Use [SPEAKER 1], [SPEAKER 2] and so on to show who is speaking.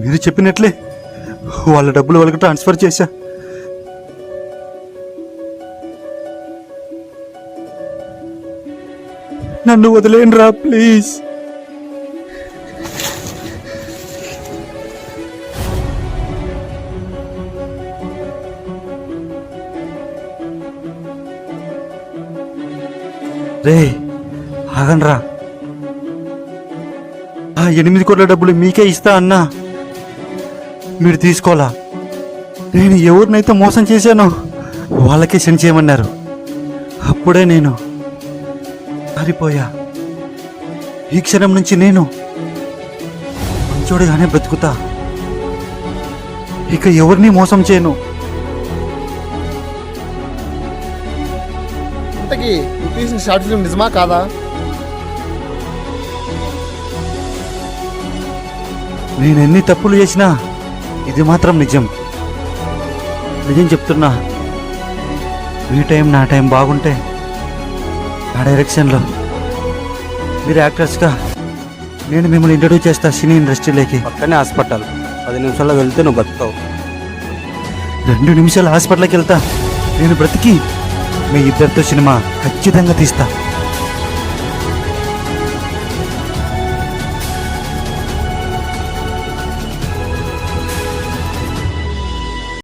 [SPEAKER 1] మీరు చెప్పినట్లే వాళ్ళ డబ్బులు వాళ్ళకి ట్రాన్స్ఫర్ చేశా. నన్ను వదిలేయండి రా ప్లీజ్. రే ఆగండ్రా, ఆ 8 కోట్ల డబ్బులు మీకే ఇస్తా అన్నా, మీరు తీసుకోవాలా? నేను ఎవరినైతే మోసం చేశానో వాళ్ళకే సెండ్ చేయమన్నారు. అప్పుడే నేను మారిపోయా. ఈ క్షణం నుంచి నేను మంచోడిగానే బ్రతుకుతా, ఇక ఎవరిని మోసం చేయను.
[SPEAKER 2] ఇంతకీ నువ్వు తీసిన షార్ట్ ఫిల్మ్ నిజమా కాదా?
[SPEAKER 1] నేను ఎన్ని తప్పులు చేసినా ఇది మాత్రం నిజం. నిజం చెప్తున్నా. మీ టైం నా టైం బాగుంటే నా డైరెక్షన్లో మీరు యాక్టర్స్గా నేను మిమ్మల్ని ఇంట్రడ్యూస్ చేస్తా సినీ ఇండస్ట్రీలోకి.
[SPEAKER 3] పక్కనే హాస్పిటల్, 10 నిమిషాల్లో వెళ్తే నువ్వు బతుకుతావు.
[SPEAKER 1] 2 నిమిషాలు హాస్పిటల్కి వెళ్తా. నేను బ్రతికి మీ ఇద్దరితో సినిమా ఖచ్చితంగా తీస్తా.